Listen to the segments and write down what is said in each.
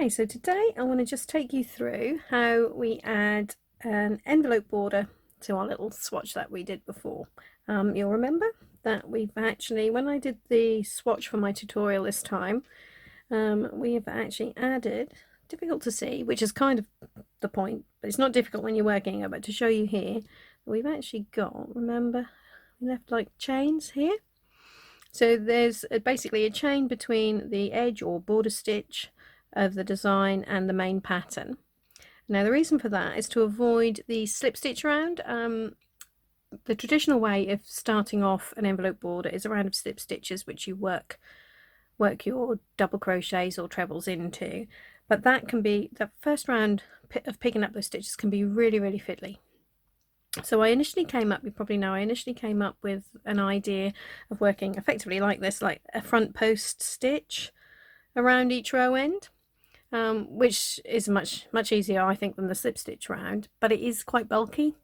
Okay, so today I want to just take you through how we add an envelope border to our little swatch that we did before. You'll remember that we've actually, when I did the swatch for my tutorial this time, we have actually added, difficult to see, which is kind of the point, but it's not difficult when you're working it, but to show you here, we've actually got, remember, we left like chains here. So there's basically a chain between the edge or border stitch of the design and the main pattern. Now the reason for that is to avoid the slip stitch round. The traditional way of starting off an envelope border is a round of slip stitches which you work your double crochets or trebles into, but that can be, the first round of picking up those stitches can be really fiddly. So I initially came up, you probably know, I initially came up with an idea of working effectively like this, like a front post stitch around each row end, which is much easier, I think, than the slip stitch round, but it is quite bulky.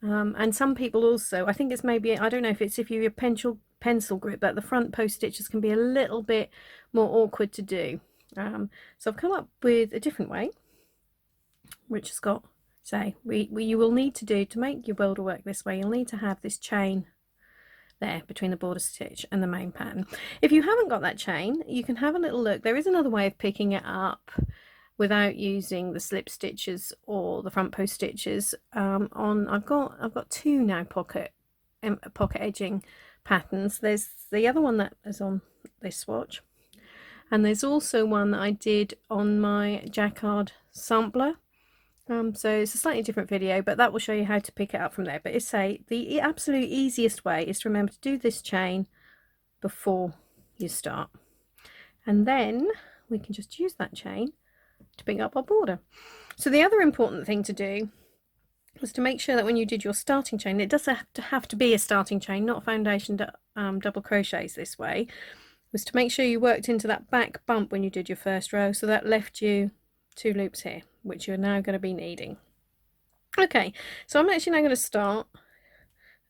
And some people also, I think it's maybe, I don't know if it's if you're a pencil grip, that the front post stitches can be a little bit more awkward to do. So I've come up with a different way, which has got, say, you will need to do, to make your border work this way, you'll need to have this chain there between the border stitch and the main pattern. If you haven't got that chain, you can have a little look. There is another way of picking it up without using the slip stitches or the front post stitches. I've got two now pocket edging patterns. There's the other one that is on this swatch, and there's also one that I did on my jacquard sampler. So it's a slightly different video, but that will show you how to pick it up from there. But it's the absolute easiest way is to remember to do this chain before you start, and then we can just use that chain to pick up our border. So the other important thing to do was to make sure that when you did your starting chain, it does have to be a starting chain, not foundation double crochets this way, was to make sure you worked into that back bump when you did your first row, so that left you 2 loops here, which you're now going to be needing. Okay, so I'm actually now going to start at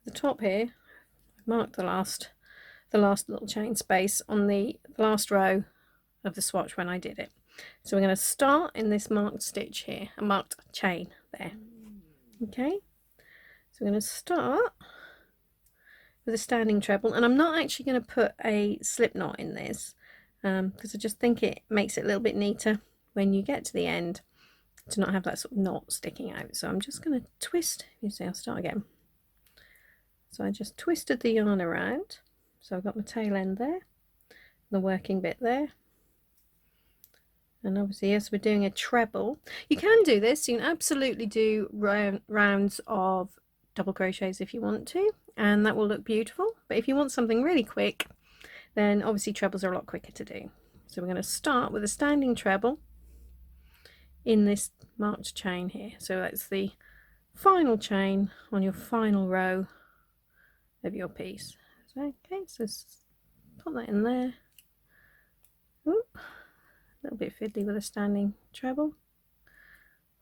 the top here. I've marked the last little chain space on the last row of the swatch when I did it. So we're going to start in this marked stitch here, a marked chain there. Okay, so we're going to start with a standing treble, and I'm not actually going to put a slip knot in this because I just think it makes it a little bit neater when you get to the end to not have that sort of knot sticking out. So I'm just going to twist, you see, I'll start again. So I just twisted the yarn around, so I've got my tail end there, the working bit there, and obviously, yes, we're doing a treble. You can do this, you can absolutely do rounds of double crochets if you want to, and that will look beautiful. But if you want something really quick, then obviously trebles are a lot quicker to do. So we're going to start with a standing treble in this marked chain here. So that's the final chain on your final row of your piece. So, okay, so put that in there. Ooh, a little bit fiddly with a standing treble.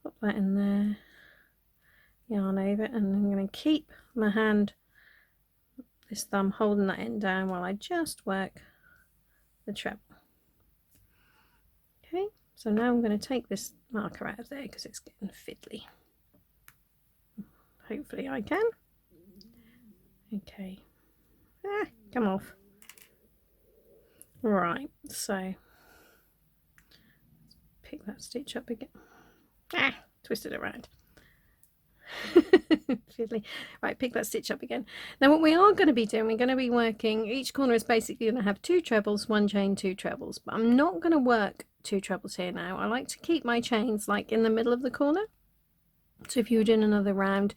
Put that in there, yarn over, and I'm going to keep my hand, this thumb, holding that end down while I just work the treble. Okay, so now I'm going to take this marker out of there because it's getting fiddly. Hopefully I can. Okay, come off. Right, so pick that stitch up again. Twisted it around. Fiddly. Right, pick that stitch up again. Now what we are going to be doing, we're going to be working, each corner is basically going to have 2 trebles, 1 chain, 2 trebles, but I'm not going to work 2 trebles here now. I like to keep my chains like in the middle of the corner. So if you were doing another round,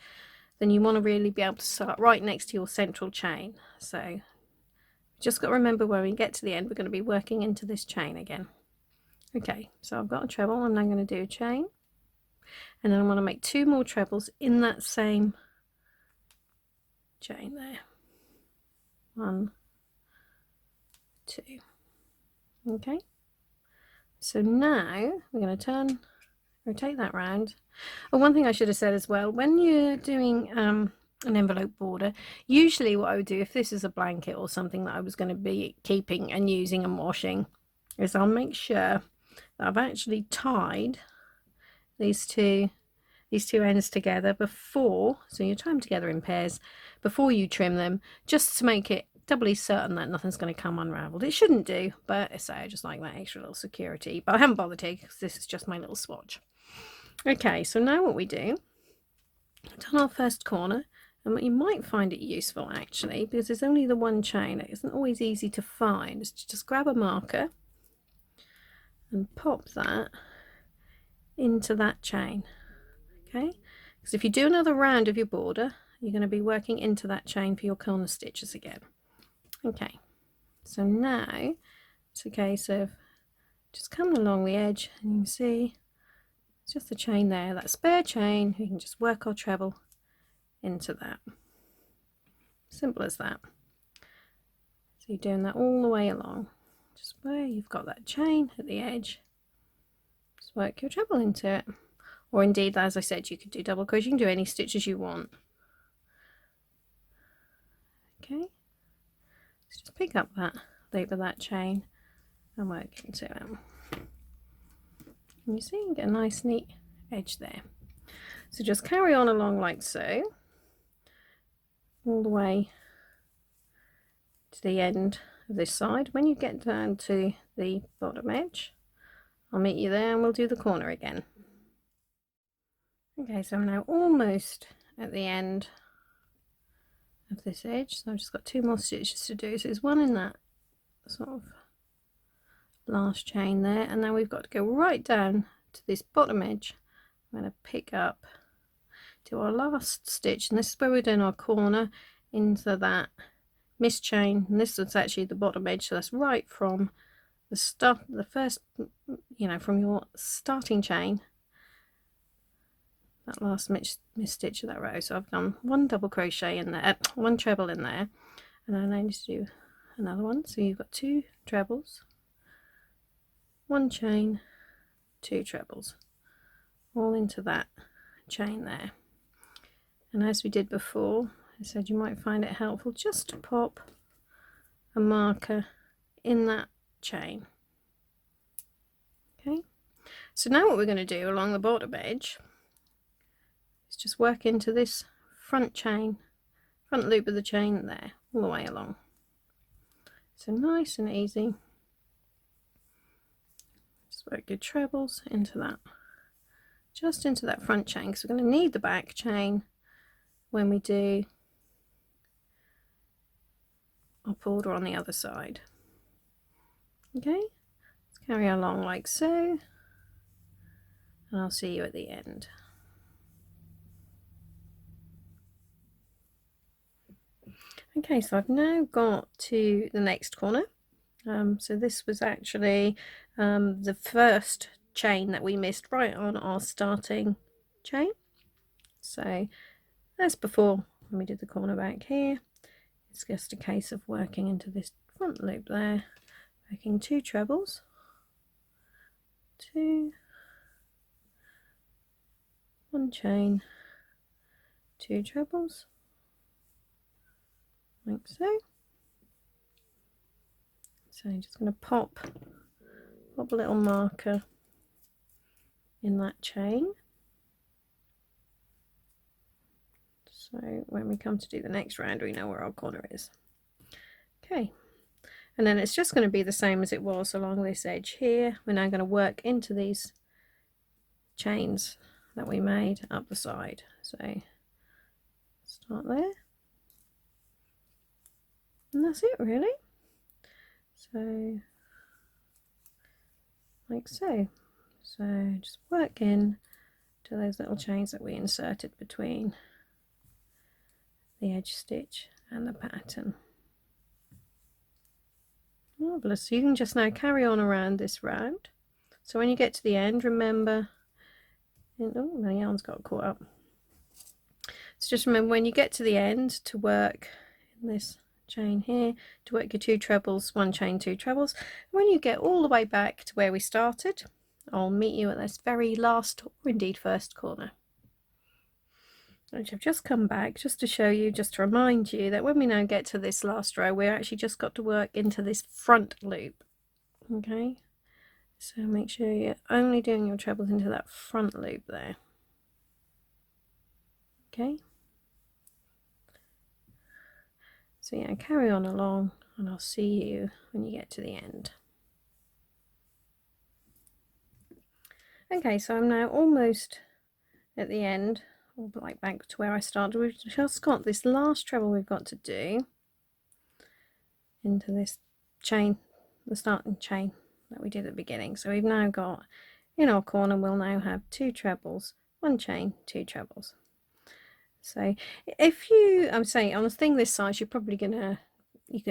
then you want to really be able to start right next to your central chain. So just got to remember when we get to the end, we're going to be working into this chain again. Okay, so I've got a treble, I'm now going to do a chain, and then I'm going to make 2 more trebles in that same chain there. 1, 2. Okay, so now we're going to rotate that round. Oh, one thing I should have said as well, when you're doing an envelope border, usually what I would do, if this is a blanket or something that I was going to be keeping and using and washing, is I'll make sure that I've actually tied these two ends together before, so you tie them together in pairs before you trim them, just to make it doubly certain that nothing's going to come unraveled. It shouldn't do, but I just like that extra little security. But I haven't bothered to, because this is just my little swatch. Okay, so now what we do, we've done our first corner, and you might find it useful actually, because there's only the one chain. It isn't always easy to find. Is to just grab a marker and pop that into that chain. Okay, because if you do another round of your border, you're going to be working into that chain for your corner stitches again. Okay, so now it's a case of just coming along the edge, and you can see it's just the chain there, that spare chain. We can just work our treble into that. Simple as that. So you're doing that all the way along, just where you've got that chain at the edge, just work your treble into it. Or indeed, as I said, you could do double crochet. You can do any stitches you want. Okay, so just pick up that loop of that chain and work into it. And you see, you get a nice neat edge there. So just carry on along like so, all the way to the end of this side. When you get down to the bottom edge, I'll meet you there and we'll do the corner again. Okay, so I'm now almost at the end of this edge, so I've just got 2 more stitches to do. So there's one in that sort of last chain there, and now we've got to go right down to this bottom edge. I'm going to pick up to our last stitch, and this is where we're doing our corner into that missed chain, and this is actually the bottom edge, so that's right from the start, the first, from your starting chain, that last missed stitch of that row. So I've done 1 double crochet in there, 1 treble in there, and then I need to do another one. So you've got 2 trebles, 1 chain, 2 trebles, all into that chain there. And as we did before, I said you might find it helpful just to pop a marker in that chain. Okay, so now what we're going to do along the bottom edge is just work into this front chain, front loop of the chain there, all the way along. So nice and easy. Just work your trebles into that, just into that front chain, because we're going to need the back chain when we do our border on the other side. Okay, let's carry along like so, and I'll see you at the end. Okay, so I've now got to the next corner. So this was actually the first chain that we missed right on our starting chain. So as before, when we did the corner back here, it's just a case of working into this front loop there, making 2 trebles, 2, 1 chain, 2 trebles, like so. So I'm just going to pop a little marker in that chain. So when we come to do the next round, we know where our corner is. Okay, and then it's just going to be the same as it was along this edge here. We're now going to work into these chains that we made up the side. So start there, and that's it really. So like so. So just work in to those little chains that we inserted between the edge stitch and the pattern. Marvellous. So you can just now carry on around this round. So when you get to the end, remember, oh, my yarn's got caught up. So just remember when you get to the end to work in this chain here, to work your 2 trebles, 1 chain, 2 trebles. When you get all the way back to where we started, I'll meet you at this very last, or indeed first corner. Which I've just come back just to show you, just to remind you that when we now get to this last row, we're actually just got to work into this front loop. Okay, So make sure you're only doing your trebles into that front loop there. Okay. So yeah, carry on along and I'll see you when you get to the end. Okay, so I'm now almost at the end, or like back to where I started. We've just got this last treble we've got to do into this chain, the starting chain that we did at the beginning. So we've now got in our corner, we'll now have 2 trebles, 1 chain, 2 trebles. So if you, I'm saying on a thing this size, you're probably gonna,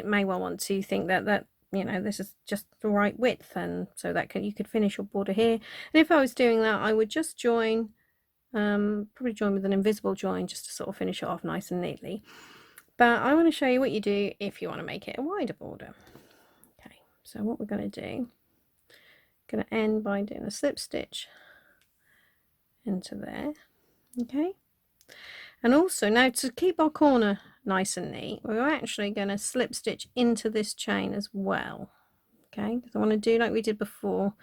may well want to think that you know, this is just the right width, and so that you could finish your border here. And if I was doing that, I would just join, probably join with an invisible join just to sort of finish it off nice and neatly. But I want to show you what you do if you want to make it a wider border. Okay, so what we're going to do, going to end by doing a slip stitch into there. Okay, and also now to keep our corner nice and neat, we're actually going to slip stitch into this chain as well. Okay, because I want to do like we did before,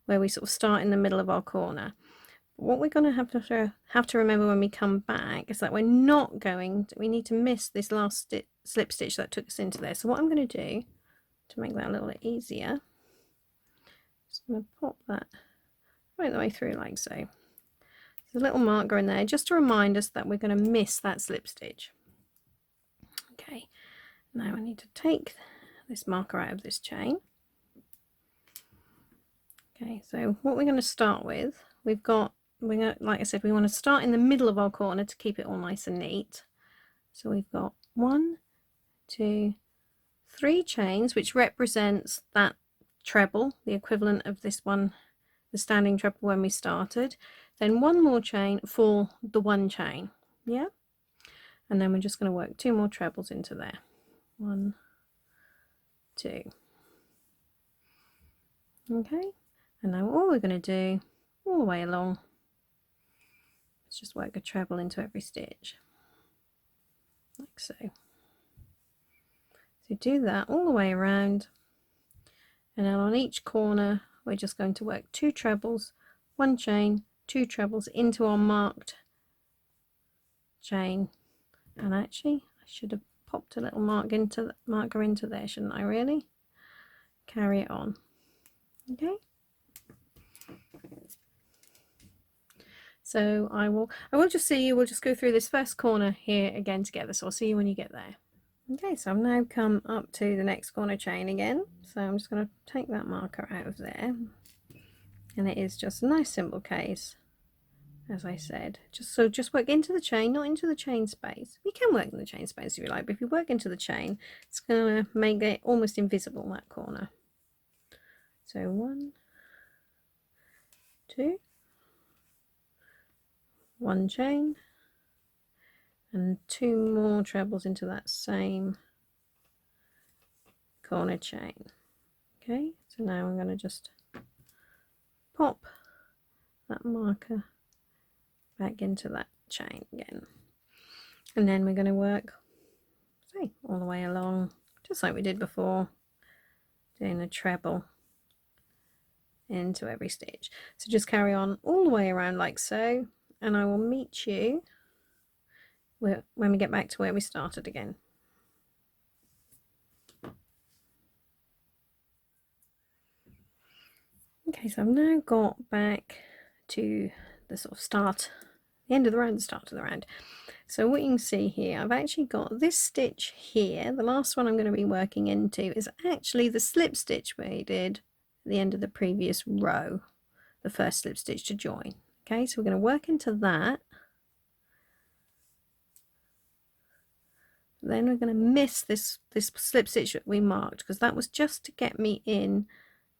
where we sort of start in the middle of our corner. But what we're going to have to remember when we come back is that we're not going to, we need to miss this last slip stitch that took us into there. So what I'm going to do to make that a little bit easier, just going to pop that right the way through like so. There's a little marker in there just to remind us that we're going to miss that slip stitch. Okay, now I need to take this marker out of this chain. Okay, so what we're going to start with, we're going to, like I said, we want to start in the middle of our corner to keep it all nice and neat. So we've got 1, 2, 3 chains, which represents that treble, the equivalent of this one, the standing treble when we started. Then 1 more chain for the 1 chain, yeah, and then we're just going to work 2 more trebles into there. 1, 2. Okay, and now all we're going to do all the way along is just work a treble into every stitch like so. So do that all the way around, and then on each corner we're just going to work 2 trebles, 1 chain, 2 trebles into our marked chain. And actually I should have popped a little marker into there, shouldn't I really? Carry it on. Okay, so I will just see you, we'll just go through this first corner here again together, so I'll see you when you get there. Okay, so I've now come up to the next corner chain again, so I'm just going to take that marker out of there, and it is just a nice simple case, as I said, just work into the chain, not into the chain space. You can work in the chain space if you like, but if you work into the chain, it's going to make it almost invisible, that corner. So 1, 2, 1 chain, and 2 more trebles into that same corner chain. Okay, so now I'm going to just pop that marker back into that chain again, and then we're going to work, say, all the way along just like we did before, doing a treble into every stitch. So just carry on all the way around like so, and I will meet you when we get back to where we started again. Okay, so I've now got back to the sort of start, the end of the round, the start of the round. So what you can see here, I've actually got this stitch here, the last one I'm going to be working into is actually the slip stitch we did at the end of the previous row, the first slip stitch to join. Okay, so we're going to work into that. Then we're going to miss this slip stitch that we marked, because that was just to get me in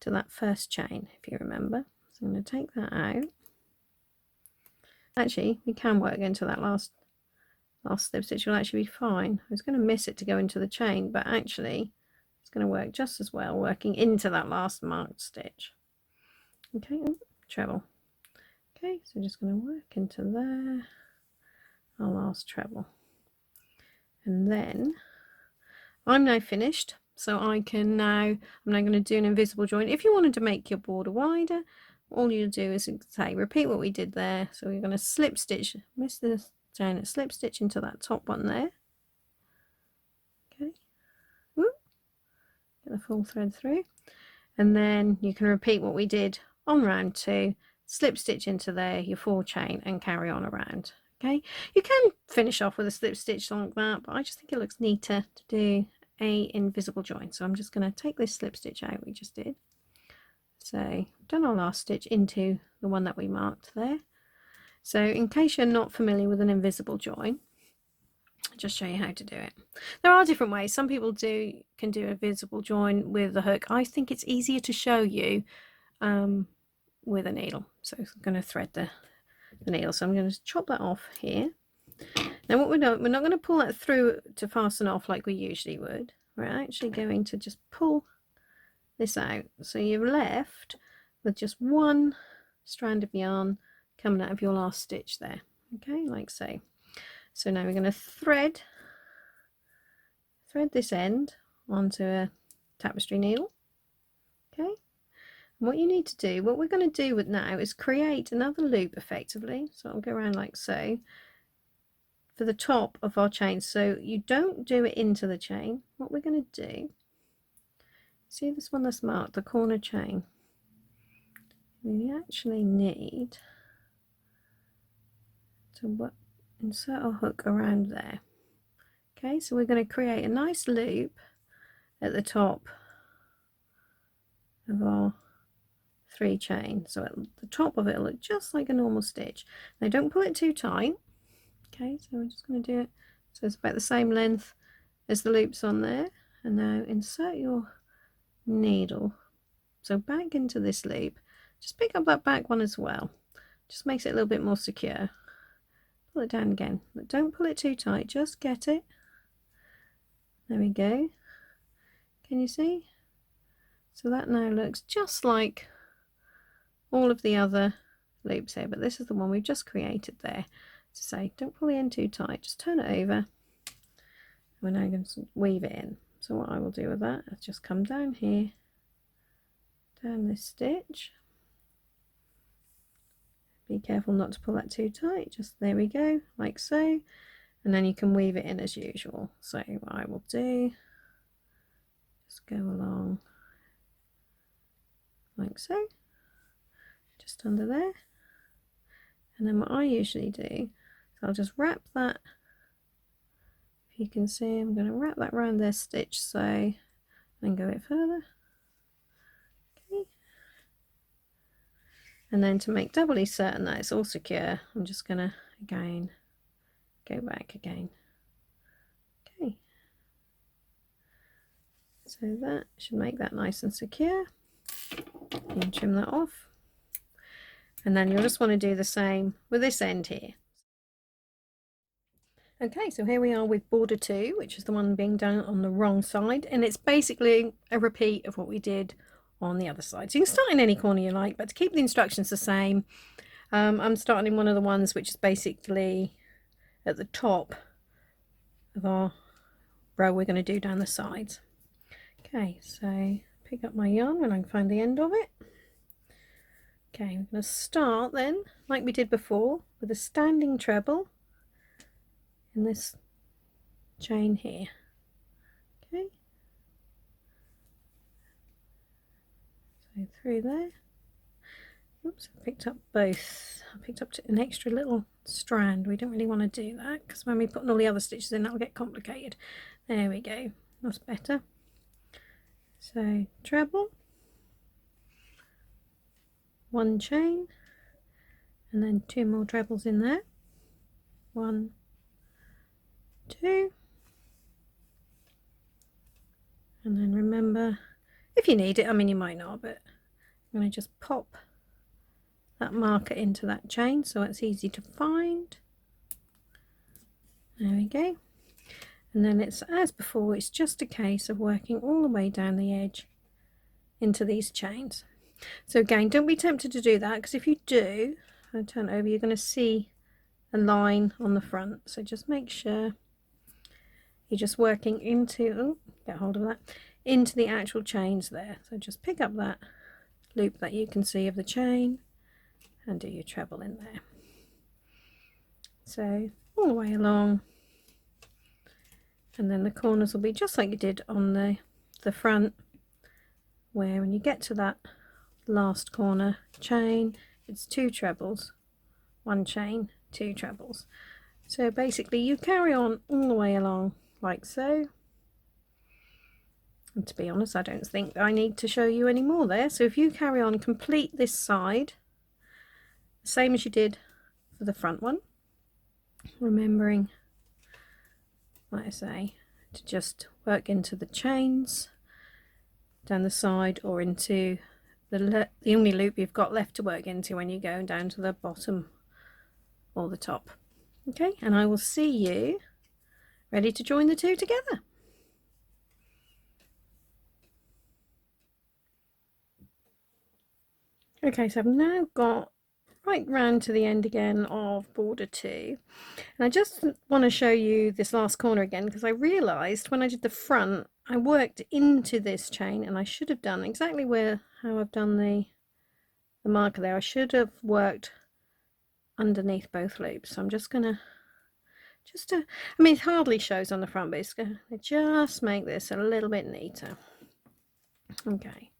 to that first chain, if you remember. So I'm going to take that out. Actually, we can work into that last slip stitch, will actually be fine. I was going to miss it to go into the chain, but actually it's going to work just as well working into that last marked stitch. Okay, treble. Okay, so just going to work into there, our last treble. And then I'm now finished, So I can now, I'm now going to do an invisible join. If you wanted to make your border wider, all you do is say repeat what we did there. So we're going to slip stitch, miss the chain and slip stitch into that top one there. Okay, whoop, get the full thread through, and then you can repeat what we did on round 2, slip stitch into there, your 4 chain, and carry on around. Okay, you can finish off with a slip stitch like that, but I just think it looks neater to do a invisible join. So I'm just going to take this slip stitch out we just did. So done our last stitch into the one that we marked there. So in case you're not familiar with an invisible join, I'll just show you how to do it. There are different ways. Some people can do a visible join with a hook. I think it's easier to show you with a needle. So I'm going to thread the needle. So I'm going to chop that off here. Now what we're not going to pull that through to fasten off like we usually would. We're actually going to just pull this out. So you're left with just one strand of yarn coming out of your last stitch there. Okay, like so. So now we're going to thread this end onto a tapestry needle. Okay, and what you need to do, what we're going to do with now is create another loop effectively. So I'll go around like so for the top of our chain. So you don't do it into the chain. What we're going to do, see this one that's marked, the corner chain, we actually need to insert our hook around there. Okay, so we're going to create a nice loop at the top of our 3 chains. So at the top of it will look just like a normal stitch. Now don't pull it too tight. Okay, so we're just going to do it so it's about the same length as the loops on there. And now insert your needle so back into this loop. Just pick up that back one as well. Just makes it a little bit more secure. Pull it down again, but don't pull it too tight, just get it. There we go. Can you see? So that now looks just like all of the other loops here, but this is the one we've just created there. To say, don't pull the end too tight, just turn it over. We're now going to weave it in. So what I will do with that is just come down here, down this stitch. Be careful not to pull that too tight, just there we go, like so, and then you can weave it in as usual. So what I will do, just go along like so, just under there, and then what I usually do is I'll just wrap that, if you can see, I'm going to wrap that around this stitch, so then go a bit further. And then to make doubly certain that it's all secure, I'm just going to again go back again. Okay, so that should make that nice and secure. You can trim that off, and then you'll just want to do the same with this end here. Okay, so here we are with border 2, which is the one being done on the wrong side, and it's basically a repeat of what we did on the other side. So you can start in any corner you like, but to keep the instructions the same, I'm starting in one of the ones which is basically at the top of our row we're going to do down the sides. Okay, so pick up my yarn when I can find the end of it. Okay, we're going to start then, like we did before, with a standing treble in this chain here. Okay, so through there. Oops, I picked up both. I picked up an extra little strand. We don't really want to do that because when we put all the other stitches in, that'll get complicated. There we go. That's better. So treble, 1 chain, and then 2 more trebles in there. 1, 2, and then remember, if you need it, I mean you might not, but I'm going to just pop that marker into that chain so it's easy to find. There we go. And then it's as before, it's just a case of working all the way down the edge into these chains. So again, don't be tempted to do that, because if you do, if I turn it over, you're going to see a line on the front. So just make sure you're just working into, oh, get hold of that, into the actual chains there. So just pick up that loop that you can see of the chain and do your treble in there. So all the way along, and then the corners will be just like you did on the front, where when you get to that last corner chain, it's 2 trebles, 1 chain, 2 trebles. So basically you carry on all the way along like so. And to be honest, I don't think I need to show you any more there. So if you carry on, complete this side, same as you did for the front one, remembering, like I say, to just work into the chains down the side or into the only loop you've got left to work into when you go down to the bottom or the top. Okay, and I will see you ready to join the two together. Okay, so I've now got right round to the end again of border 2, and I just want to show you this last corner again, because I realized when I did the front I worked into this chain, and I should have done exactly how I've done the marker there. I should have worked underneath both loops. So I'm just gonna I mean, it hardly shows on the front, but it's gonna just make this a little bit neater. Okay,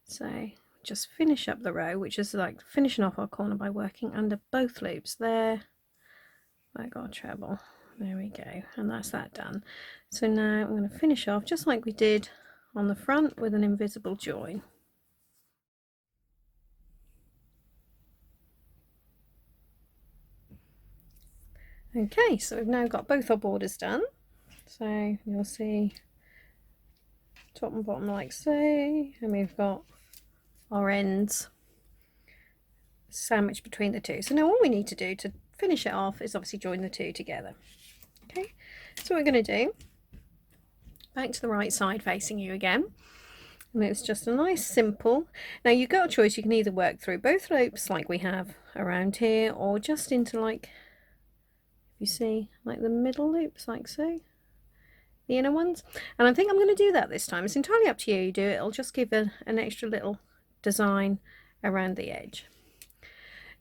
so just finish up the row, which is like finishing off our corner by working under both loops there. I got a treble, there we go, and that's that done. So now I'm going to finish off just like we did on the front with an invisible join. Okay, so we've now got both our borders done. So you'll see top and bottom like so, and we've got our ends sandwiched between the two. So now all we need to do to finish it off is obviously join the two together. Okay, so what we're going to do, back to the right side facing you again, and it's just a nice simple, now you've got a choice, you can either work through both loops like we have around here, or just into, like, if you see, like the middle loops like so, the inner ones. And I think I'm going to do that this time. It's entirely up to you. You do it, it'll just give an extra little design around the edge.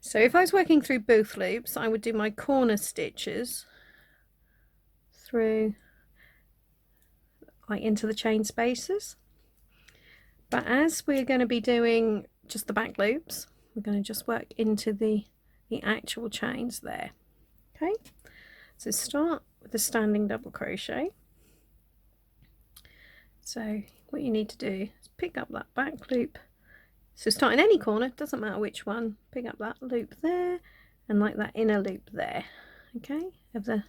So if I was working through both loops, I would do my corner stitches through, like, into the chain spaces. But as we're going to be doing just the back loops, we're going to just work into the actual chains there. Okay, so start with the standing double crochet. So what you need to do is pick up that back loop. So start in any corner, doesn't matter which one, pick up that loop there and like that inner loop there. Okay, of the,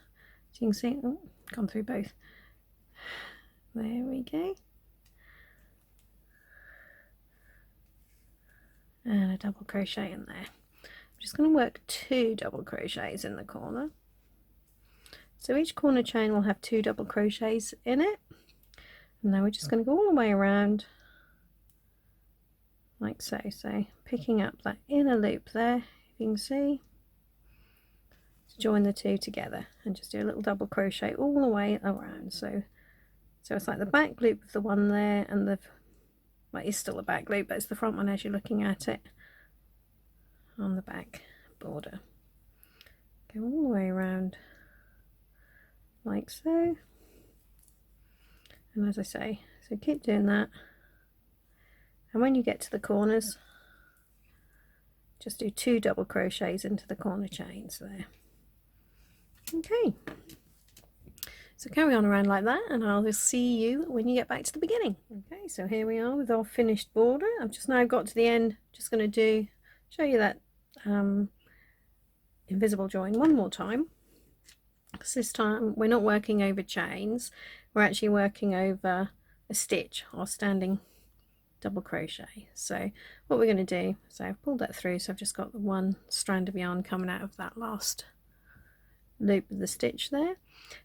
so you can see, oh, gone through both. There we go. And a double crochet in there. I'm just going to work 2 double crochets in the corner. So each corner chain will have 2 double crochets in it. And now we're just going to go all the way around like so. So picking up that inner loop there, if you can see, to join the two together, and just do a little double crochet all the way around. So it's like the back loop of the one there, and the, well, it's still a back loop, but it's the front one as you're looking at it on the back border. Go all the way around like so, and as I say, so keep doing that, and when you get to the corners, just do 2 double crochets into the corner chains there. Okay, so carry on around like that, and I'll see you when you get back to the beginning. Okay, so here we are with our finished border. I've just now got to the end, just going to show you that invisible join one more time, because this time we're not working over chains, we're actually working over a stitch or standing double crochet. So what we're going to do, so I've pulled that through, so I've just got the one strand of yarn coming out of that last loop of the stitch there.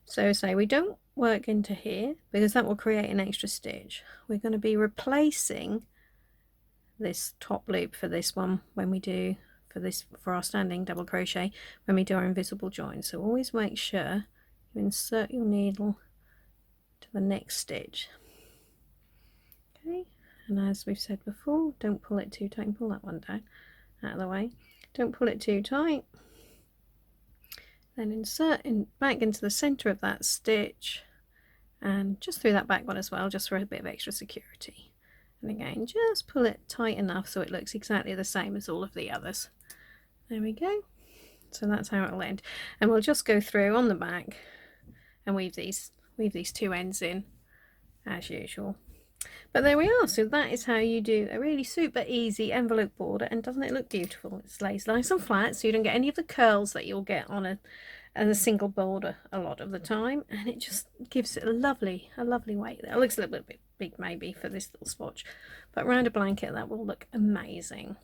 So say we don't work into here, because that will create an extra stitch. We're going to be replacing this top loop for this one when we do for our standing double crochet when we do our invisible join. So always make sure you insert your needle to the next stitch. Okay, and as we've said before, don't pull it too tight. Pull that one down out of the way. Don't pull it too tight. Then insert back into the center of that stitch, and just through that back one as well, just for a bit of extra security. And again, just pull it tight enough so it looks exactly the same as all of the others. There we go. So that's how it'll end. And we'll just go through on the back and weave these two ends in as usual. But there we are. So that is how you do a really super easy envelope border. And doesn't it look beautiful? It lays nice and flat, so you don't get any of the curls that you'll get on a single border a lot of the time, and it just gives it a lovely weight. It looks a little bit big maybe for this little swatch, but around a blanket that will look amazing.